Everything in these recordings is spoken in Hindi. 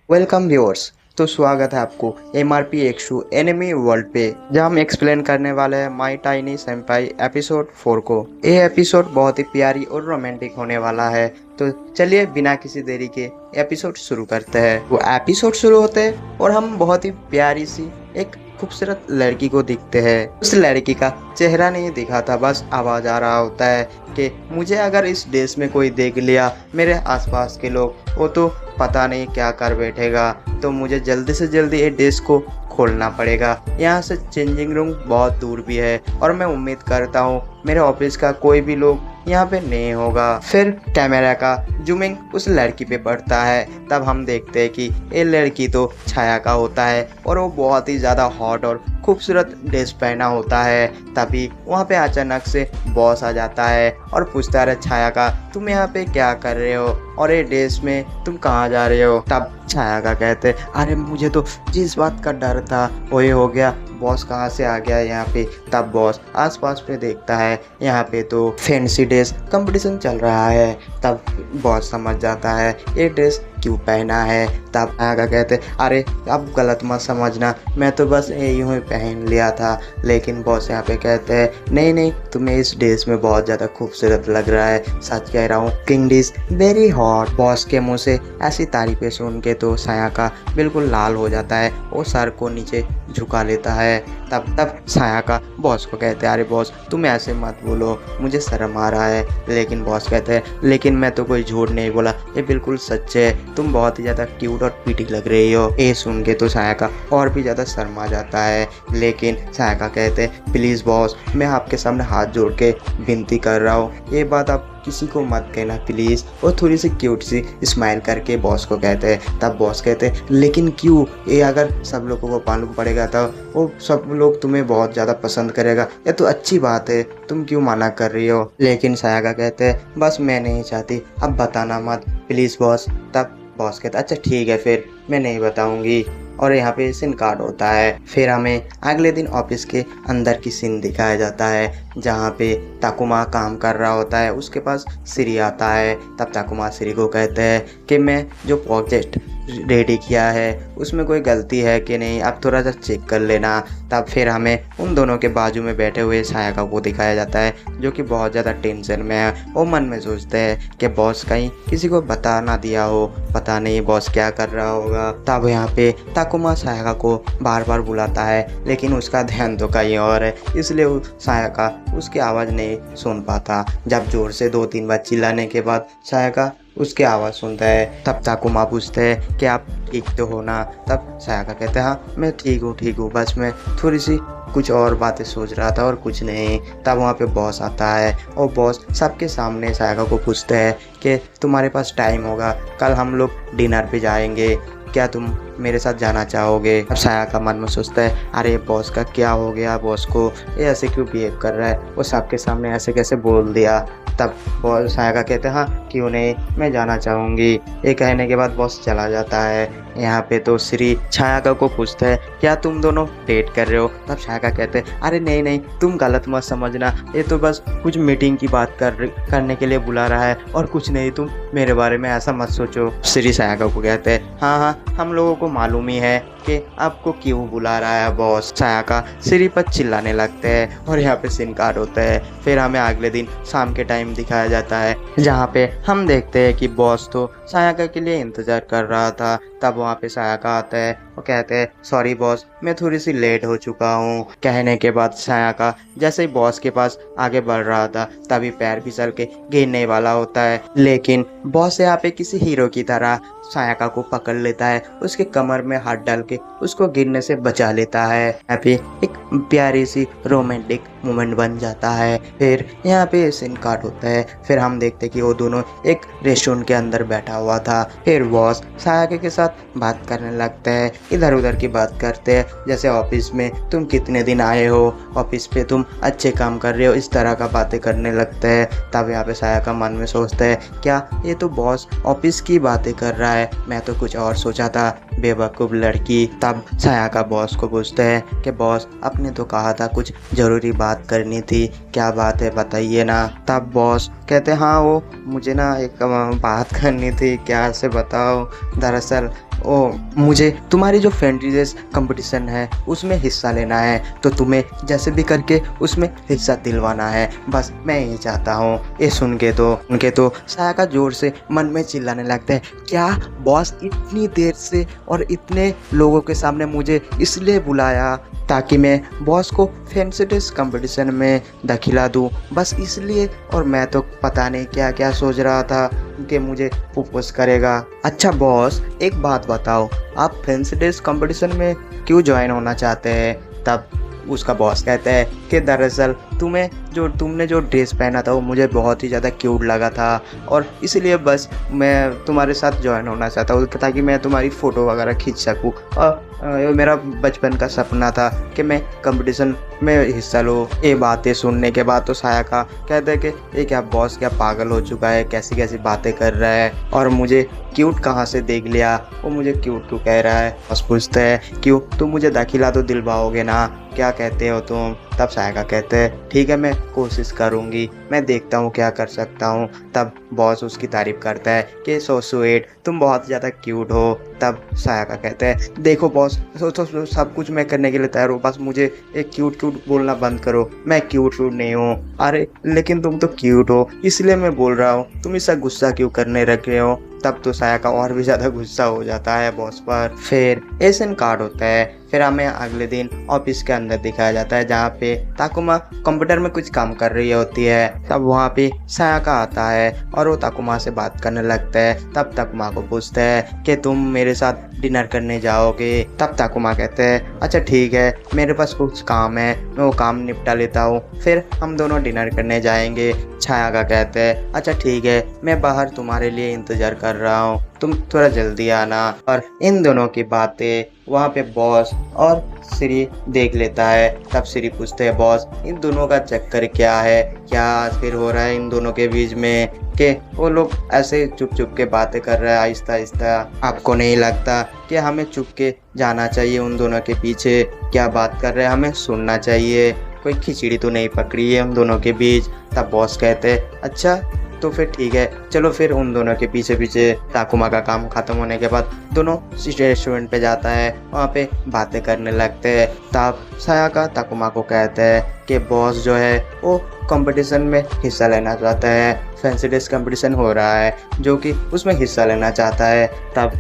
Welcome viewers. तो स्वागत है आपको MRP एक्शू एनिमी वर्ल्ड पे, जहां हम एक्सप्लेन करने वाले हैं माई टाइनी सेंपाई एपिसोड 4 को। ये एपिसोड बहुत ही प्यारी और रोमांटिक होने वाला है। तो चलिए बिना किसी देरी के एपिसोड शुरू करते हैं। वो एपिसोड शुरू होते हैं और हम बहुत ही प्यारी सी एक खूबसूरत लड़की को दिखते हैं। उस लड़की का चेहरा नहीं दिखा था, बस आवाज आ रहा होता है कि मुझे अगर इस देश में कोई देख लिया, मेरे आसपास के लोग, वो तो पता नहीं क्या कर बैठेगा। तो मुझे जल्दी से जल्दी ये डिश को खोलना पड़ेगा। यहाँ से चेंजिंग रूम बहुत दूर भी है और मैं उम्मीद करता हूँ मेरे ऑफिस का कोई भी लोग यहाँ पे नहीं होगा। फिर कैमरा का जूमिंग उस लड़की पे पड़ता है। तब हम देखते हैं कि ये लड़की तो छाया का होता है और वो बहुत ही ज़्यादा हॉट और खूबसूरत ड्रेस पहना होता है। तभी वहाँ पे अचानक से बॉस आ जाता है और पूछता है, छाया का तुम यहाँ पे क्या कर रहे हो और ये ड्रेस में तुम कहाँ जा रहे हो। तब छाया का कहते, अरे मुझे तो जिस बात का डर था वही हो गया, बॉस कहाँ से आ गया यहाँ पे। तब बॉस आसपास पे देखता है, यहाँ पे तो फैंसी ड्रेस कंपटीशन चल रहा है। तब बॉस समझ जाता है ये ड्रेस क्यों पहना है। तब आगा कहते, अरे अब गलत मत समझना, मैं तो बस यूं ही पहन लिया था। लेकिन बॉस यहाँ पे कहते हैं, नहीं नहीं, तुम्हें इस ड्रेस में बहुत ज़्यादा खूबसूरत लग रहा है, सच कह रहा हूँ, king dish very hot. Boss के मुंह से ऐसी तारीफें सुन के तो साया का बिल्कुल लाल हो जाता है, वो सर को नीचे झुका लेता है। तब साया का बॉस को कहते हैं, अरे बॉस तुम ऐसे मत बोलो, मुझे शर्म आ रहा है। लेकिन बॉस कहते हैं, लेकिन मैं तो कोई झूठ नहीं बोला, ये बिल्कुल सच है, तुम बहुत ही ज़्यादा क्यूट और पीटी लग रही हो। ये सुन के तो साया का और भी ज़्यादा शर्मा जाता है। लेकिन साया का कहते हैं, प्लीज़ बॉस, मैं आपके सामने हाथ जोड़ के विनती कर रहा हूँ, ये बात आप किसी को मत कहना प्लीज़। वो थोड़ी सी क्यूट सी स्माइल करके बॉस को कहते हैं। तब बॉस कहते हैं, लेकिन क्यों, ये अगर सब लोगों को मालूम पड़ेगा तो वो सब लोग तुम्हें बहुत ज़्यादा पसंद करेगा, ये तो अच्छी बात है, तुम क्यों मना कर रही हो। लेकिन सायागा कहते हैं, बस मैं नहीं चाहती, अब बताना मत प्लीज़ बॉस। तब बॉस कहता है, अच्छा ठीक है, फिर मैं नहीं बताऊंगी। और यहाँ पे सीन कार्ड होता है। फिर हमें अगले दिन ऑफिस के अंदर की सीन दिखाया जाता है, जहाँ पे ताकुमा काम कर रहा होता है, उसके पास श्री आता है। तब ताकुमा श्री को कहते हैं कि मैं जो प्रोजेक्ट रेडी किया है उसमें कोई गलती है कि नहीं, आप थोड़ा सा चेक कर लेना। तब फिर हमें उन दोनों के बाजू में बैठे हुए सायाका को दिखाया जाता है, जो कि बहुत ज़्यादा टेंशन में है। वो मन में सोचते हैं कि बॉस कहीं किसी को बता ना दिया हो, पता नहीं बॉस क्या कर रहा होगा। तब यहाँ पे ताकुमा सायाका को बार बार बुलाता है, लेकिन उसका ध्यान तो कहीं और है, इसलिए सायाका उसकी आवाज़ नहीं सुन पाता। जब जोर से 2-3 बार चिल्लाने के बाद सायाका उसकी आवाज़ सुनता है। तब ताकुमा पूछते हैं कि आप ठीक तो हो ना। तब सायाका कहते हैं, हाँ मैं ठीक हूँ, बस मैं थोड़ी सी कुछ और बातें सोच रहा था और कुछ नहीं। तब वहाँ पे बॉस आता है और बॉस सबके सामने सायाका को पूछते हैं कि तुम्हारे पास टाइम होगा, कल हम लोग डिनर पे जाएंगे, क्या तुम मेरे साथ जाना चाहोगे। अब सायाका मन में सोचता है, अरे बॉस का क्या हो गया, बॉस को ये ऐसे क्यों बिहेव कर रहा है, वो सबके सामने ऐसे कैसे बोल दिया। तब बॉस सायाका कहते हैं, हाँ क्यों नहीं, मैं जाना चाहूँगी। ये कहने के बाद बॉस चला जाता है। यहाँ पे तो श्री छायाका को पूछता है, क्या तुम दोनों डेट कर रहे हो। तब छायाका कहते हैं, अरे नहीं नहीं, तुम गलत मत समझना, ये तो बस कुछ मीटिंग की बात करने के लिए बुला रहा है और कुछ नहीं, तुम मेरे बारे में ऐसा मत सोचो। श्री छायाका को कहते हैं, हाँ हाँ हम लोगों को मालूम ही है कि आपको क्यों बुला रहा है बॉस। छायाका श्री पर चिल्लाने लगते हैं और यहाँ पे सीन कार्ड होता है। फिर हमें अगले दिन शाम के टाइम दिखाया जाता है, जहाँ पे हम देखते हैं कि बॉस तो सायाका के लिए इंतजार कर रहा था। तब वहाँ पे सायाका आता है और कहते हैं, सॉरी बॉस, मैं थोड़ी सी लेट हो चुका हूँ। कहने के बाद सायाका जैसे ही बॉस के पास आगे बढ़ रहा था, तभी पैर फिसल के गिरने वाला होता है। लेकिन बॉस यहाँ पे किसी हीरो की तरह सायाका को पकड़ लेता है, उसके कमर में हाथ डाल के उसको गिरने से बचा लेता है। यहाँ पे एक प्यारी सी रोमांटिक मोमेंट बन जाता है। फिर यहाँ पे सीन काट होता है। फिर हम देखते हैं कि वो दोनों एक रेस्टोरेंट के अंदर बैठा हुआ था। फिर बॉस सायाका के साथ बात करने लगते हैं, इधर उधर की बात करते हैं, जैसे ऑफिस में तुम कितने दिन आए हो, ऑफिस पे तुम अच्छे काम कर रहे हो, इस तरह का बातें करने लगते हैं। तब यहाँ पे सायाका मन में सोचता है, क्या ये तो बॉस ऑफिस की बातें कर रहा है, मैं तो कुछ और सोचा था, बेवकूफ़ लड़की। तब सायाका बॉस को पूछते हैं कि बॉस आपने तो कहा था कुछ ज़रूरी बात करनी थी, क्या बात है बताइए ना। तब बॉस कहते हैं, हाँ वो मुझे ना एक बात करनी थी, क्या से बताओ, दरअसल ओ मुझे तुम्हारी जो फ्रेंडली रेस कंपटीशन है उसमें हिस्सा लेना है, तो तुम्हें जैसे भी करके उसमें हिस्सा दिलवाना है, बस मैं यही चाहता हूँ। ये सुन के तो उनके तो साया जोर से मन में चिल्लाने लगता है, क्या बॉस इतनी देर से और इतने लोगों के सामने मुझे इसलिए बुलाया ताकि मैं बॉस को फैंसी ड्रेस कंपटीशन में दाखिला दूं, बस इसलिए। और मैं तो पता नहीं क्या क्या सोच रहा था कि मुझे प्रपोज करेगा। अच्छा बॉस, एक बात बताओ, आप फैंसी ड्रेस कंपटीशन में क्यों ज्वाइन होना चाहते हैं? तब उसका बॉस कहता है कि दरअसल तुमने जो ड्रेस पहना था वो मुझे बहुत ही ज़्यादा क्यूट लगा था, और इसलिए बस मैं तुम्हारे साथ ज्वाइन होना चाहता हूँ ताकि मैं तुम्हारी फ़ोटो वगैरह खींच सकूँ। और ये मेरा बचपन का सपना था कि मैं कंपटीशन में हिस्सा लूँ। ये बातें सुनने के बाद तो साया का कहता है कि ये क्या बॉस क्या पागल हो चुका है, कैसी कैसी बातें कर रहा है, और मुझे क्यूट कहाँ से देख लिया, वो मुझे क्यूट क्यों कह रहा है। बस पूछते हैं, क्यों तुम मुझे दाखिला तो दिलवाओगे ना, क्या कहते हो तुम? तब सायका कहते हैं, ठीक है मैं कोशिश करूँगी, मैं देखता हूँ क्या कर सकता हूँ। तब बॉस उसकी तारीफ करता है कि सो स्वीट, तुम बहुत ज़्यादा क्यूट हो। तब सायका कहते हैं, देखो बॉस, तो सब कुछ मैं करने के लिए तैयार हूँ, बस मुझे एक क्यूट क्यूट बोलना बंद करो, मैं क्यूट नहीं हूँ। अरे लेकिन तुम तो क्यूट हो, इसलिए मैं बोल रहा हूँ, तुम इसका गुस्सा क्यों करने रखे हो? तब तो सायका और भी ज़्यादा गुस्सा हो जाता है बॉस पर। फिर एशियन कार्ड होता है। फिर हमें अगले दिन ऑफिस के अंदर दिखाया जाता है जहाँ पे ताकुमा कंप्यूटर में कुछ काम कर रही होती है। तब वहाँ पे सायका आता है और वो ताकुमा से बात करने लगता है। तब ताकुमा को पूछता है कि तुम मेरे साथ डिनर करने जाओगे? तब ताकुमा कहते हैं, अच्छा ठीक है, मेरे पास कुछ काम है, मैं वो काम निपटा लेता हूँ, फिर हम दोनों डिनर करने जाएंगे। छाया कहते हैं, अच्छा ठीक है, मैं बाहर तुम्हारे लिए इंतजार कर रहा हूँ, तुम थोड़ा जल्दी आना। और इन दोनों की बातें वहाँ पे बॉस और श्री देख लेता है। तब श्री पूछते हैं, बॉस इन दोनों का चक्कर क्या है, क्या फिर हो रहा है इन दोनों के बीच में, कि वो लोग ऐसे चुप चुप के बातें कर रहे हैं आहिस्ता आहिस्ता? आपको नहीं लगता कि हमें चुप के जाना चाहिए उन दोनों के पीछे क्या बात कर रहे हैं, हमें सुनना चाहिए, कोई खिचड़ी तो नहीं पकड़ी है उन दोनों के बीच? तब बॉस कहते हैं, अच्छा तो फिर ठीक है, चलो फिर उन दोनों के पीछे पीछे ताकुमा का काम खत्म होने के बाद दोनों रेस्टोरेंट पे जाता है, वहाँ पे बातें करने लगते हैं। तब सायाका ताकुमा को कहते हैं कि बॉस जो है वो कंपटीशन में हिस्सा लेना चाहता है, फैंसी ड्रेस कंपटीशन हो रहा है जो कि उसमें हिस्सा लेना चाहता है। तब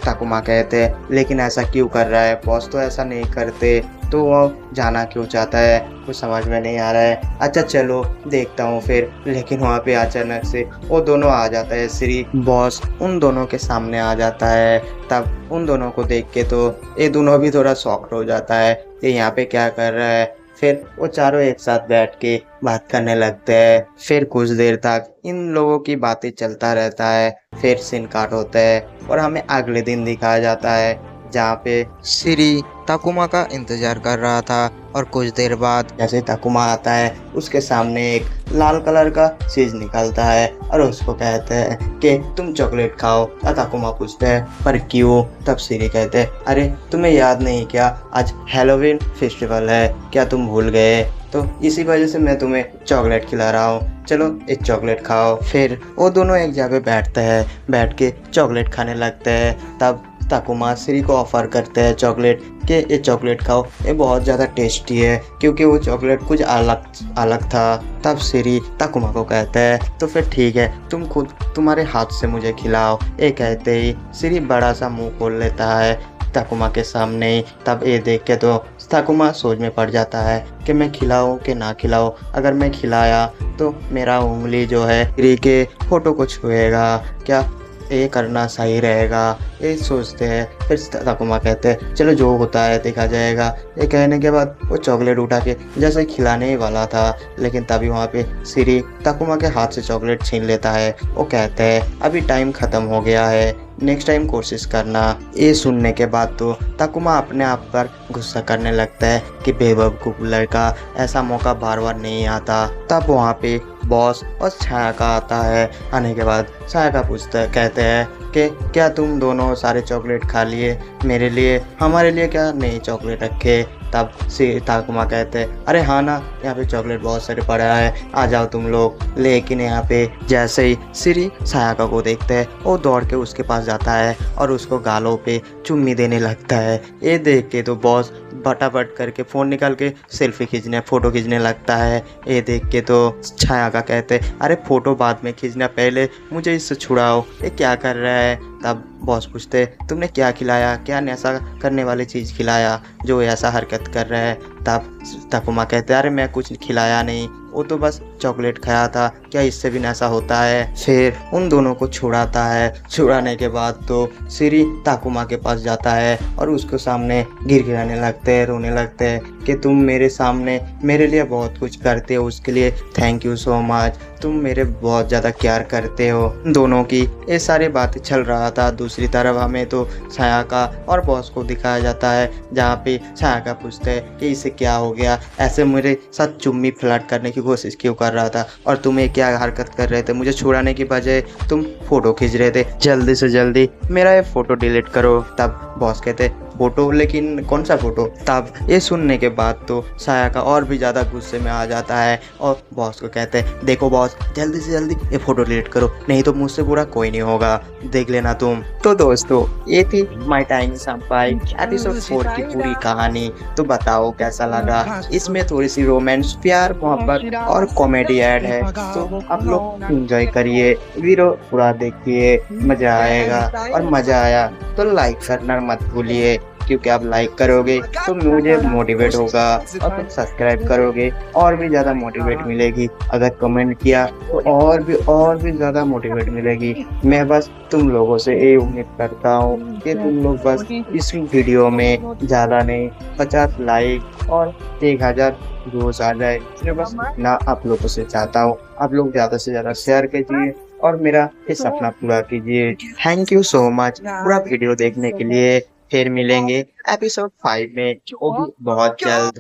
ताकुमा कहते हैं, लेकिन ऐसा क्यों कर रहा है, बॉस तो ऐसा नहीं करते, तो वो जाना क्यों चाहता है, कुछ समझ में नहीं आ रहा है। अच्छा चलो देखता हूँ फिर। लेकिन वहाँ पे अचानक से वो दोनों आ जाता है, श्री बॉस उन दोनों के सामने आ जाता है। तब उन दोनों को देख के तो ये दोनों भी थोड़ा शॉक्ड हो जाता है, ये यहाँ पे क्या कर रहा है। फिर वो चारों एक साथ बैठ के बात करने लगते हैं। फिर कुछ देर तक इन लोगों की बातें चलता रहता है। फिर सीन काट होता है और हमें अगले दिन दिखाया जाता है जहाँ पे श्री ताकुमा का इंतजार कर रहा था। और कुछ देर बाद जैसे ताकुमा आता है उसके सामने एक लाल कलर का चीज निकलता है और उसको कहते हैं कि तुम चॉकलेट खाओ। ताकुमा पूछते हैं, पर क्यों? तब श्री कहते हैं, अरे तुम्हें याद नहीं क्या, आज हैलोवीन फेस्टिवल है, क्या तुम भूल गए? तो इसी वजह से मैं तुम्हें चॉकलेट खिला रहा हूँ, चलो एक चॉकलेट खाओ। फिर वो दोनों एक जगह बैठते हैं, बैठ के चॉकलेट खाने लगते हैं। तब ताकुमा श्री को ऑफर करते हैं चॉकलेट कि ये चॉकलेट खाओ, ये बहुत ज़्यादा टेस्टी है, क्योंकि वो चॉकलेट कुछ अलग था। तब श्री ताकुमा को कहता है, तो फिर ठीक है, तुम खुद तुम्हारे हाथ से मुझे खिलाओ। ये कहते ही श्री बड़ा सा मुंह खोल लेता है ताकुमा के सामने ही। तब ये देख के तो ताकुमा सोच में पड़ जाता है कि मैं खिलाऊं कि ना खिलाऊं। अगर मैं खिलाया तो मेरा उंगली जो है श्री के फोटो को छुएगा, क्या ये करना सही रहेगा? ये सोचते हैं। फिर ताकुमा कहते हैं, चलो जो होता है देखा जाएगा। ये कहने के बाद वो चॉकलेट उठा के जैसे खिलाने ही वाला था, लेकिन तभी वहाँ पे श्री ताकुमा के हाथ से चॉकलेट छीन लेता है। वो कहते हैं, अभी टाइम ख़त्म हो गया है, नेक्स्ट टाइम कोशिश करना। ये सुनने के बाद तो ताकुमा अपने आप पर गुस्सा करने लगता है कि बेवकूफ लड़का, ऐसा मौका बार बार नहीं आता। तब वहाँ पे बॉस और छाया आता है। आने के बाद छाया कहते हैं कि क्या तुम दोनों सारे चॉकलेट खा लिए, मेरे लिए हमारे लिए क्या नई चॉकलेट रखे? तब ताकुमा कहते हैं अरे हाँ ना, यहाँ पे चॉकलेट बहुत सारे पड़ा है, आ जाओ तुम लोग। लेकिन यहाँ पे जैसे ही सिरी सायाका को देखते हैं वो दौड़ के उसके पास जाता है और उसको गालों पे चुम्मी देने लगता है। ये देख के तो बॉस फटाफट करके फ़ोन निकाल के सेल्फी खींचने फ़ोटो खींचने लगता है। ये देख के तो छायाका कहते अरे फ़ोटो बाद में खींचना, पहले मुझे इससे छुड़ाओ, ये क्या कर रहा है। तब बॉस पूछते तुमने क्या खिलाया, क्या नशा करने वाली चीज़ खिलाया जो ऐसा हरकत कर रहा है। तब ताकुमा कहते अरे मैं कुछ खिलाया नहीं, वो तो बस चॉकलेट खाया था, क्या इससे भी नशा होता है। फिर उन दोनों को छुड़ाता है। छुड़ाने के बाद तो सिरी ताकुमा के पास जाता है और उसको सामने गिड़गिड़ाने लगते हैं, रोने लगते हैं कि तुम मेरे सामने मेरे लिए बहुत कुछ करते हो, उसके लिए थैंक यू सो मच, तुम मेरे बहुत ज़्यादा केयर करते हो। दोनों की ये सारी बातें चल रहा था। दूसरी तरफ हमें तो सायाका और बॉस को दिखाया जाता है, जहाँ पे सायाका पूछते हैं कि इसे क्या हो गया, ऐसे मेरे साथ चुम्मी फ्लर्ट करने की कोशिश क्यों कर रहा था और तुम्हें क्या हरकत कर रहे थे, मुझे छुड़ाने की बजाय तुम फोटो खींच रहे थे, जल्दी से जल्दी मेरा ये फोटो डिलीट करो। तब बॉस कहते फोटो, लेकिन कौन सा फोटो। तब ये सुनने के बाद तो सायाका और भी ज़्यादा गुस्से में आ जाता है और बॉस को कहते हैं देखो बॉस, जल्दी से जल्दी ये फोटो डिलीट करो, नहीं तो मुझसे बुरा कोई नहीं होगा, देख लेना तुम। तो दोस्तों ये थी माय टाइनी सेंपाई एपिसोड 4 की पूरी कहानी। तो बताओ कैसा लगा। इसमें थोड़ी सी रोमांस, प्यार, मोहब्बत और कॉमेडी ऐड है, तो आप लोग एंजॉय करिए, वीडियो पूरा देखिए, मजा आएगा। और मजा आया तो लाइक करना मत भूलिए, क्योंकि आप लाइक करोगे तो मुझे मोटिवेट होगा, और तुम सब्सक्राइब करोगे और भी ज़्यादा मोटिवेट मिलेगी। अगर कमेंट किया तो और भी ज़्यादा मोटिवेट मिलेगी। मैं बस तुम लोगों से ये उम्मीद करता हूँ कि तुम लोग बस इस वीडियो में ज़्यादा नहीं 50 लाइक और 1000 व्यूज आ जाए, मैं बस इतना आप लोगों से चाहता हूँ। आप लोग ज़्यादा से ज़्यादा शेयर कीजिए और मेरा ये सपना पूरा कीजिए। थैंक यू सो मच पूरा वीडियो देखने के लिए। फिर मिलेंगे एपिसोड 5 में, वो भी बहुत जल्द।